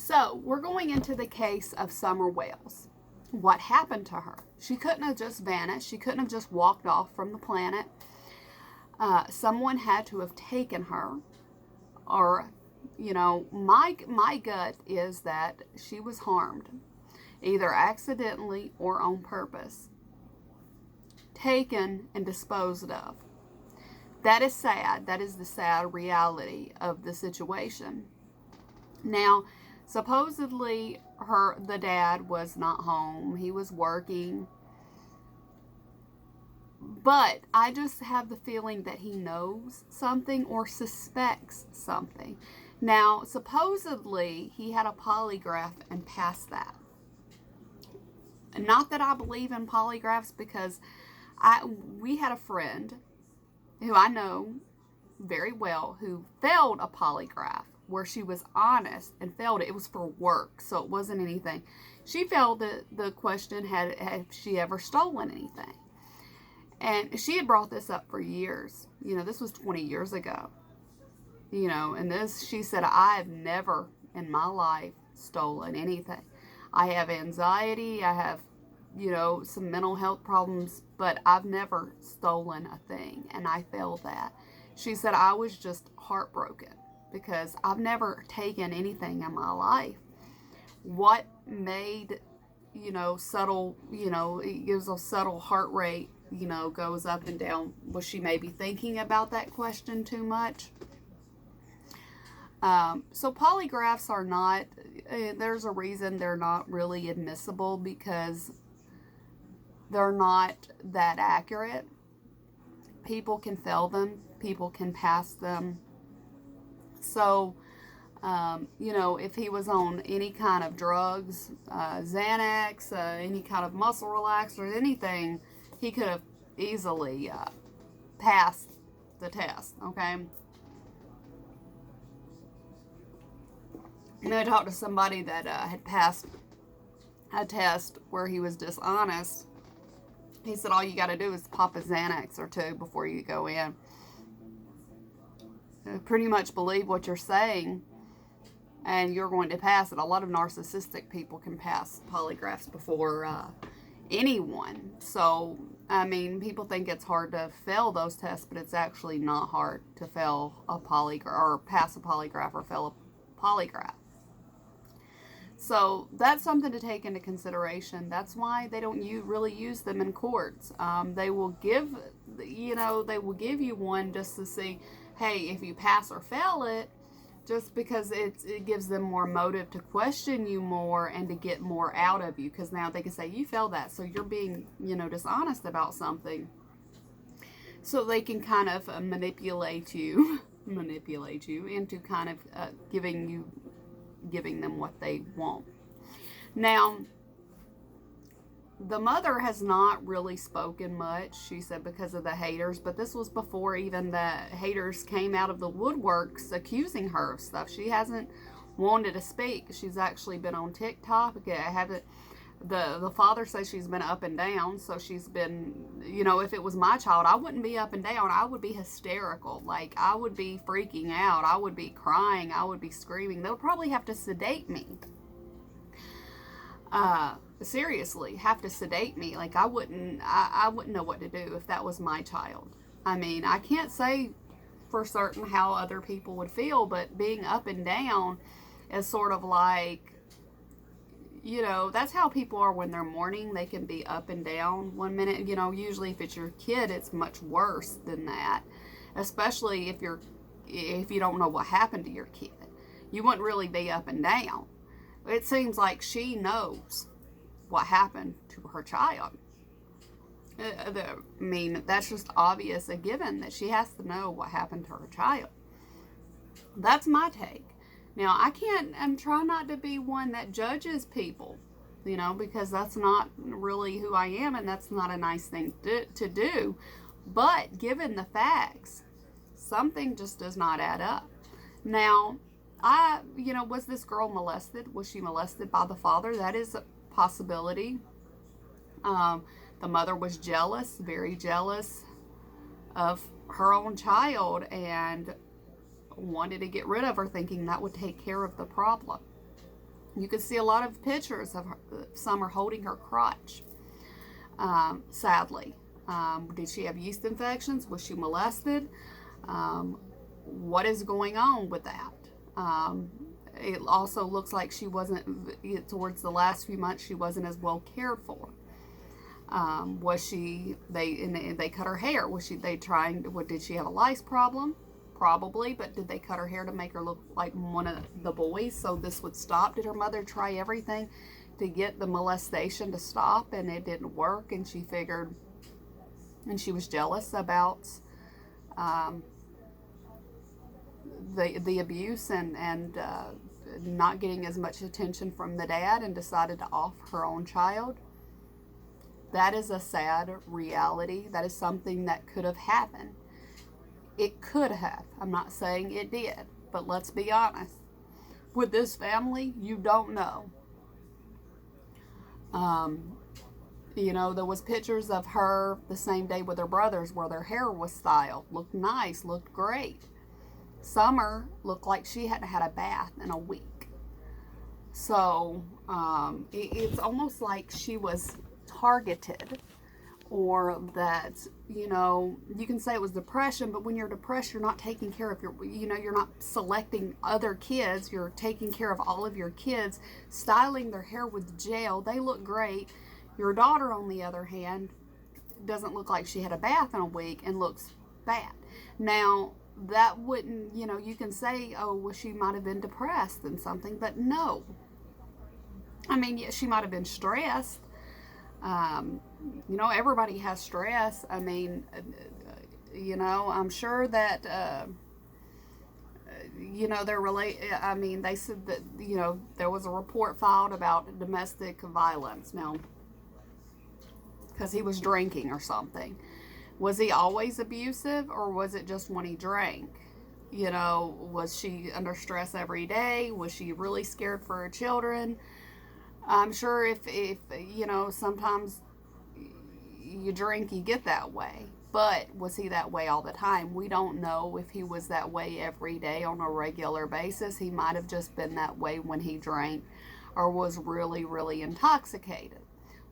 So we're going into the case of Summer Wales. What happened to her? She couldn't have just vanished. She couldn't have just walked off from the planet. Someone had to have taken her, or, my gut is that she was harmed, either accidentally or on purpose, taken and disposed of. That is sad. That is the sad reality of the situation. Now, supposedly the dad was not home. He was working. But I just have the feeling that he knows something or suspects something. Now, supposedly he had a polygraph and passed that. Not that I believe in polygraphs, because we had a friend who I know very well who failed a polygraph where she was honest and failed it. It was for work, so it wasn't anything. She failed the question, had she ever stolen anything? And she had brought this up for years. This was 20 years ago. And she said, I have never in my life stolen anything. I have anxiety. I have, some mental health problems, but I've never stolen a thing. And I failed that. She said, I was just heartbroken because I've never taken anything in my life. What made, subtle, it gives a subtle heart rate, goes up and down. Was she maybe thinking about that question too much? So polygraphs are not, there's a reason they're not really admissible, because they're not that accurate. People can fail them. People can pass them. So, if he was on any kind of drugs, Xanax, any kind of muscle relaxer, anything, he could have easily passed the test, okay? And I talked to somebody that had passed a test where he was dishonest. He said, all you got to do is pop a Xanax or two before you go in. Pretty much believe what you're saying, and you're going to pass it. A lot of narcissistic people can pass polygraphs before anyone. So, people think it's hard to fail those tests, but it's actually not hard to fail a polygraph, or pass a polygraph, or fail a polygraph. So that's something to take into consideration. That's why they don't really use them in courts. They will give you one just to see, hey, if you pass or fail it, just because it gives them more motive to question you more and to get more out of you. Because now they can say, you failed that, so you're being, dishonest about something. So they can kind of manipulate you into kind of giving them what they want. Now, the mother has not really spoken much, she said, because of the haters, but this was before even the haters came out of the woodworks accusing her of stuff. She hasn't wanted to speak. She's actually been on TikTok. The father says she's been up and down, so she's been, if it was my child, I wouldn't be up and down. I would be hysterical. Like, I would be freaking out. I would be crying. I would be screaming. They would probably have to sedate me. Seriously, have to sedate me. Like, I wouldn't know what to do if that was my child. I can't say for certain how other people would feel, but being up and down is sort of like, that's how people are when they're mourning. They can be up and down one minute. Usually if it's your kid, it's much worse than that. Especially if you don't know what happened to your kid. You wouldn't really be up and down. It seems like she knows what happened to her child. That's just obvious, a given, that she has to know what happened to her child. That's my take. Now, I'm trying not to be one that judges people, because that's not really who I am, and that's not a nice thing to do. But given the facts, something just does not add up. Now, was this girl molested? Was she molested by the father? That is a possibility. The mother was jealous, very jealous of her own child, and wanted to get rid of her, thinking that would take care of the problem. You can see a lot of pictures of her, Summer holding her crotch, sadly. Did she have yeast infections? Was she molested? What is going on with that? It also looks like she wasn't, towards the last few months, she wasn't as well cared for. Was she, they cut her hair. Was she, they trying, what, did she have a lice problem? Probably, but did they cut her hair to make her look like one of the boys so this would stop? Did her mother try everything to get the molestation to stop and it didn't work, and she figured, and she was jealous about the abuse and not getting as much attention from the dad, and decided to off her own child? That is a sad reality. That is something that could have happened. It could have. I'm not saying it did, but let's be honest. With this family, you don't know. You know, there was pictures of her the same day with her brothers where their hair was styled. Looked nice, looked great. Summer looked like she hadn't had a bath in a week. So, it's almost like she was targeted, or that, you know, you can say it was depression, but when you're depressed, you're not taking care of you're not selecting other kids, you're taking care of all of your kids, styling their hair with gel. They look great. Your daughter, on the other hand, doesn't look like she had a bath in a week and looks bad. Now, that wouldn't, you can say, oh, well, she might have been depressed and something, but no. I mean, yeah, she might have been stressed. Everybody has stress. I mean, I'm sure that, they said that, there was a report filed about domestic violence. Now, because he was drinking or something. Was he always abusive, or was it just when he drank? Was she under stress every day? Was she really scared for her children? I'm sure if sometimes you drink, you get that way. But was he that way all the time? We don't know if he was that way every day on a regular basis. He might have just been that way when he drank or was really, really intoxicated.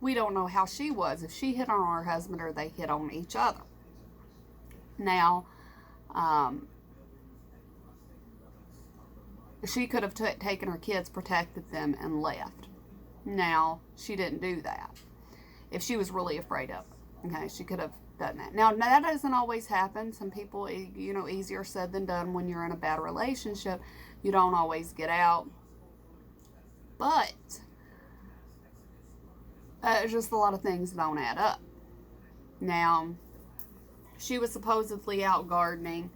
We don't know how she was, if she hit on her husband or they hit on each other. Now, she could have taken her kids, protected them, and left. Now, she didn't do that. If she was really afraid of it, okay, she could have done that. Now, that doesn't always happen. Some people, easier said than done. When you're in a bad relationship, you don't always get out. But just a lot of things don't add up. Now, she was supposedly out gardening.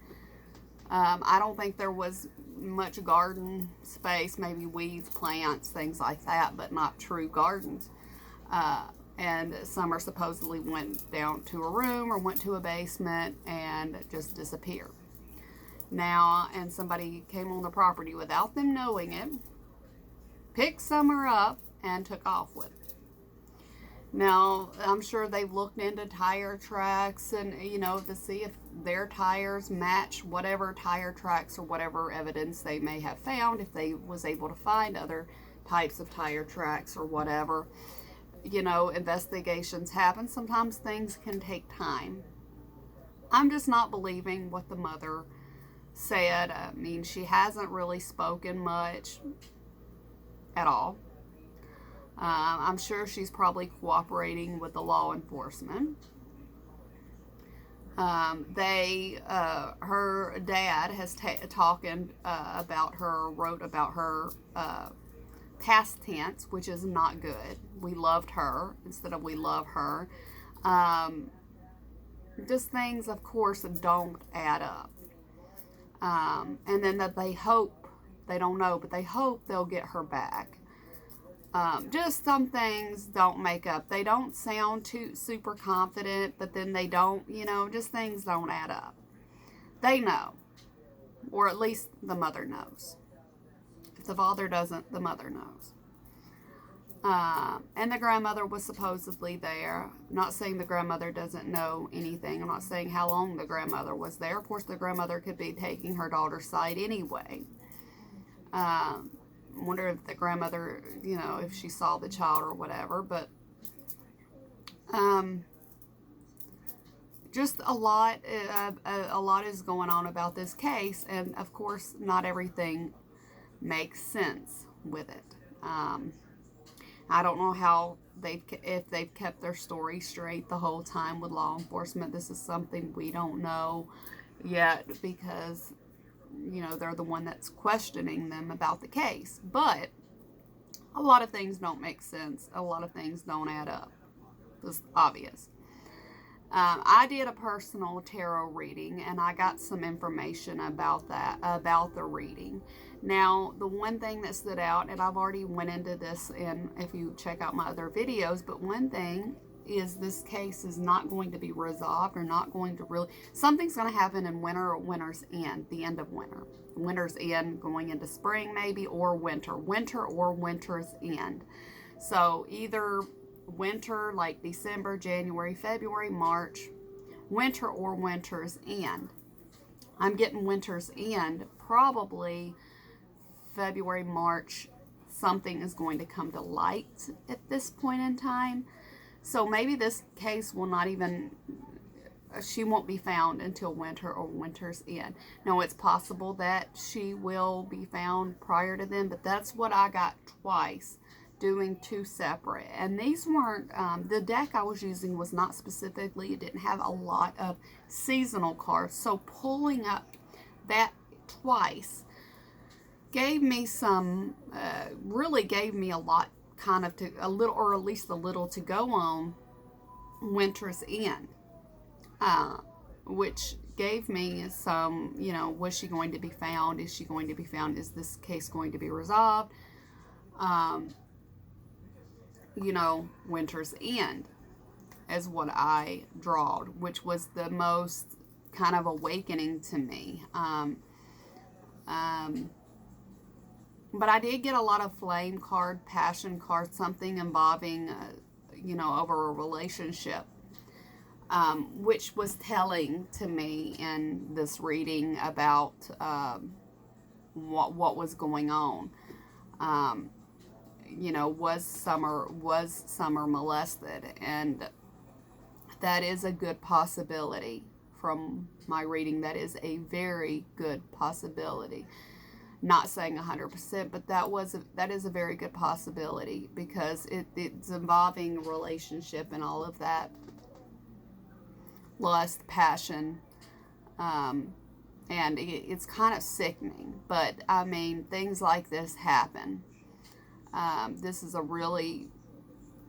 I don't think there was much garden space, maybe weeds, plants, things like that, but not true gardens. And Summer supposedly went down to a room or went to a basement and just disappeared. Now, and somebody came on the property without them knowing it, picked Summer up, and took off with her. Now, I'm sure they've looked into tire tracks and, to see if their tires match whatever tire tracks or whatever evidence they may have found, if they was able to find other types of tire tracks or whatever. Investigations happen. Sometimes things can take time. I'm just not believing what the mother said. I mean, she hasn't really spoken much at all. I'm sure she's probably cooperating with the law enforcement. Her dad has talking about her, wrote about her past tense, which is not good. We loved her instead of we love her. Just things, of course, don't add up. And then that they hope, they don't know, but they hope they'll get her back. Just some things don't make up. They don't sound too super confident, but then they don't, just things don't add up. They know, or at least the mother knows. If the father doesn't, the mother knows. And the grandmother was supposedly there. I'm not saying the grandmother doesn't know anything. I'm not saying how long the grandmother was there. Of course, the grandmother could be taking her daughter's side anyway. wonder if the grandmother, if she saw the child or whatever. But just a lot is going on about this case, and of course, not everything makes sense with it. I don't know how if they've kept their story straight the whole time with law enforcement. This is something we don't know yet, because they're the one that's questioning them about the case. But a lot of things don't make sense. A lot of things don't add up. It's obvious. I did a personal tarot reading, and I got some information about the reading. Now, the one thing that stood out, and I've already went into this, and if you check out my other videos, but one thing is this case is not going to be resolved, or not going to really, something's going to happen in winter or winter's end, the end of winter. Winter's end going into spring maybe, or winter or winter's end. So either winter, like December, January, February, March, winter or winter's end. I'm getting winter's end, probably February, March. Something is going to come to light at this point in time. So maybe this case will not even, she won't be found until winter or winter's end. Now, it's possible that she will be found prior to then, but that's what I got twice, doing two separate. And these weren't, the deck I was using was not specifically, it didn't have a lot of seasonal cards. So pulling up that twice gave me some, really gave me a lot, kind of to, a little, or at least a little to go on winter's end, which gave me some, was she going to be found? Is she going to be found? Is this case going to be resolved? Winter's end is what I drawed, which was the most kind of awakening to me. But I did get a lot of flame card, passion card, something involving, over a relationship, which was telling to me in this reading about what was going on. Was Summer molested? And that is a good possibility from my reading. That is a very good possibility. Not saying 100%, but that is a very good possibility, because it's involving a relationship and all of that. Lust, passion, and it's kind of sickening. But, I mean, things like this happen. This is a really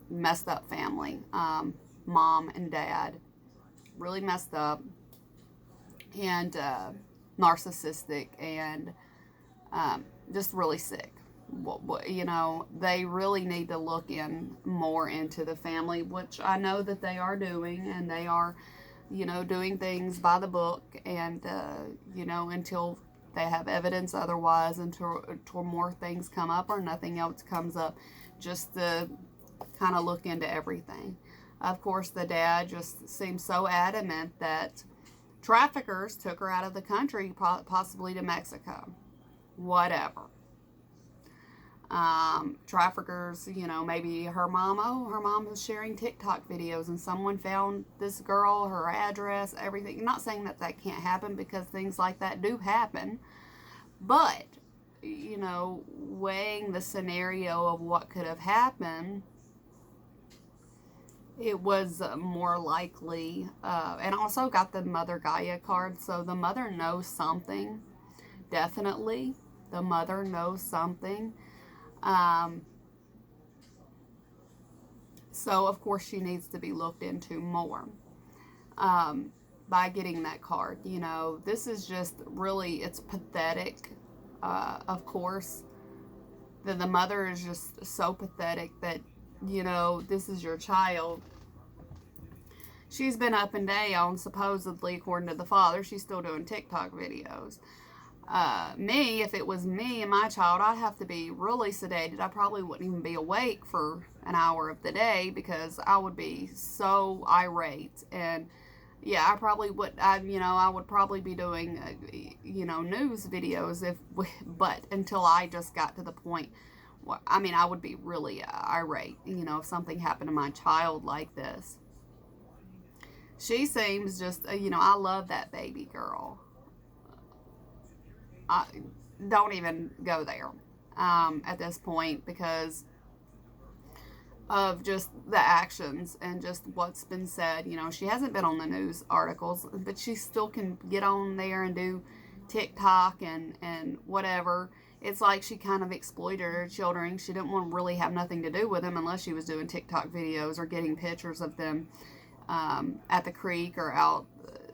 messed up family. Mom and dad, really messed up, and narcissistic, and just really sick. They really need to look more into the family, which I know that they are doing, and they are, doing things by the book, and, until they have evidence otherwise, until more things come up or nothing else comes up, just to kind of look into everything. Of course, the dad just seems so adamant that traffickers took her out of the country, possibly to Mexico. Whatever. Traffickers, maybe her mom was sharing TikTok videos, and someone found this girl, her address, everything. I'm not saying that can't happen, because things like that do happen, but weighing the scenario of what could have happened, it was more likely, and also got the Mother Gaia card, so the mother knows something. Definitely, the mother knows something. So, of course, she needs to be looked into more by getting that card. This is just really, it's pathetic, of course. The mother is just so pathetic that, this is your child. She's been up and down, supposedly, according to the father. She's still doing TikTok videos. If it was me and my child, I'd have to be really sedated. I probably wouldn't even be awake for an hour of the day, because I would be so irate, and yeah, I probably would. I would probably be doing, news videos but until I just got to the point. I mean, I would be really irate, if something happened to my child like this. She seems just, I love that baby girl. I don't even go there at this point because of just the actions and just what's been said. She hasn't been on the news articles, but she still can get on there and do TikTok and whatever. It's like she kind of exploited her children. She didn't want to really have nothing to do with them unless she was doing TikTok videos or getting pictures of them at the creek or out,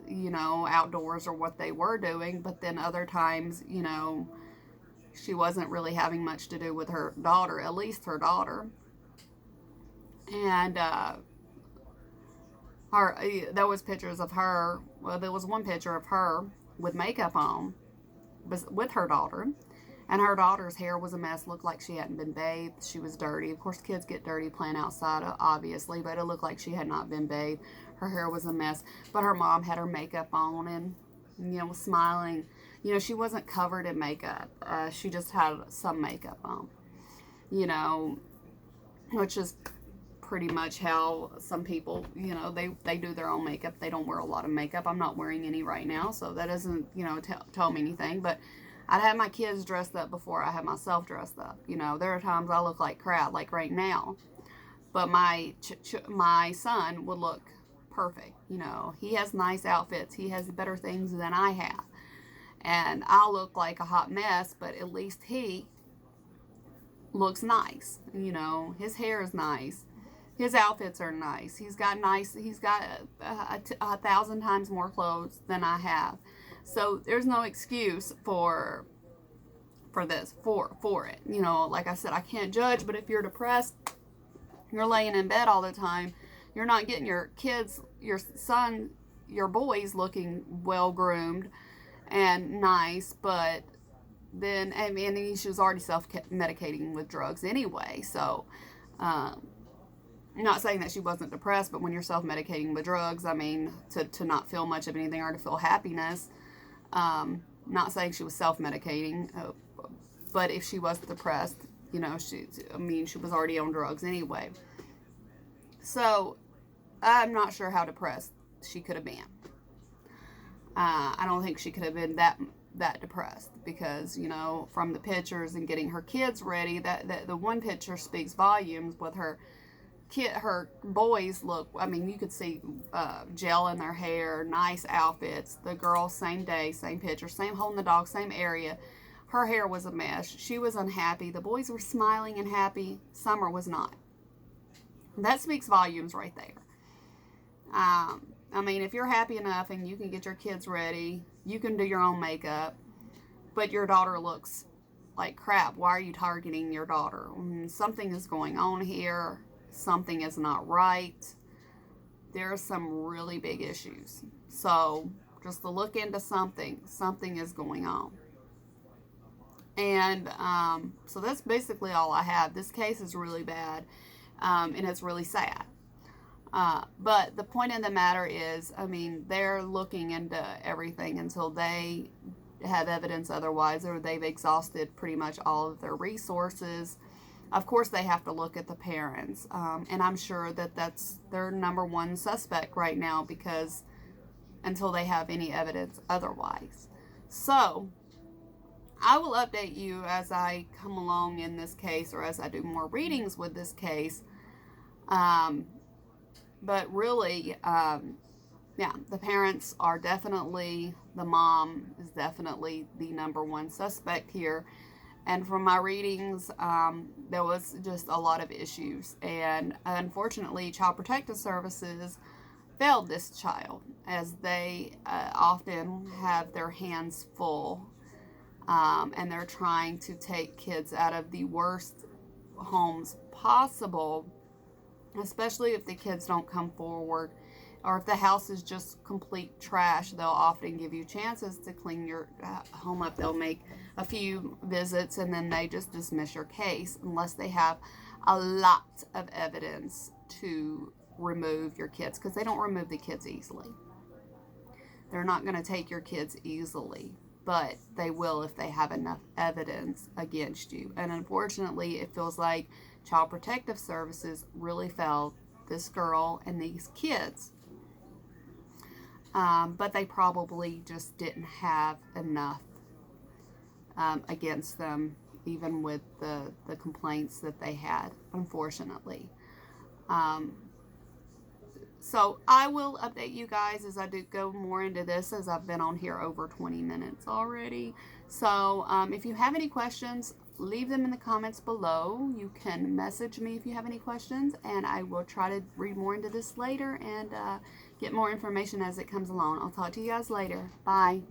outdoors or what they were doing. But then other times, she wasn't really having much to do with her daughter, at least her daughter. And there was pictures of her. Well, there was one picture of her with makeup on, with her daughter, and her daughter's hair was a mess. Looked like she hadn't been bathed. She was dirty. Of course, kids get dirty playing outside, obviously, but it looked like she had not been bathed. Her hair was a mess, but her mom had her makeup on and was smiling. She wasn't covered in makeup. She just had some makeup on. Which is pretty much how some people, they do their own makeup. They don't wear a lot of makeup. I'm not wearing any right now, so that doesn't, tell me anything. But I'd have my kids dressed up before I have myself dressed up. There are times I look like crap, like right now. But my son would look perfect. He has nice outfits. He has better things than I have. And I'll look like a hot mess, but at least he looks nice. His hair is nice. His outfits are nice. He's got a thousand times more clothes than I have. So there's no excuse for it. Like I said, I can't judge, but if you're depressed, you're laying in bed all the time, you're not getting your kids, your son, your boys looking well groomed and nice, but then, she was already self-medicating with drugs anyway, so not saying that she wasn't depressed, but when you're self-medicating with drugs, to not feel much of anything or to feel happiness, not saying she was self-medicating, but if she was depressed, she was already on drugs anyway. So, I'm not sure how depressed she could have been. I don't think she could have been that depressed because, from the pictures and getting her kids ready, that the one picture speaks volumes with her boys look, you could see gel in their hair, nice outfits. The girl, same day, same picture, same holding the dog, same area. Her hair was a mess. She was unhappy. The boys were smiling and happy. Summer was not. That speaks volumes right there. If you're happy enough and you can get your kids ready, you can do your own makeup, but your daughter looks like crap. Why are you targeting your daughter? Something is going on here. Something is not right. There are some really big issues. So just to look into something is going on. And so that's basically all I have. This case is really bad, and it's really sad. But the point of the matter is, they're looking into everything until they have evidence otherwise, or they've exhausted pretty much all of their resources. Of course, they have to look at the parents, and I'm sure that that's their number one suspect right now because until they have any evidence otherwise. So, I will update you as I come along in this case or as I do more readings with this case. But really, the parents are definitely, the mom is definitely the number one suspect here. And from my readings, there was just a lot of issues. And unfortunately, Child Protective Services failed this child as they often have their hands full. And they're trying to take kids out of the worst homes possible, especially if the kids don't come forward or if the house is just complete trash. They'll often give you chances to clean your home up. They'll make a few visits and then they just dismiss your case unless they have a lot of evidence to remove your kids, because they don't remove the kids easily. They're not going to take your kids easily, but they will if they have enough evidence against you. And unfortunately, it feels like Child Protective Services really failed this girl and these kids. But they probably just didn't have enough against them, even with the complaints that they had, unfortunately. So I will update you guys as I do go more into this, as I've been on here over 20 minutes already. So if you have any questions, leave them in the comments below. You can message me if you have any questions, and I will try to read more into this later and get more information as it comes along. I'll talk to you guys later. Bye.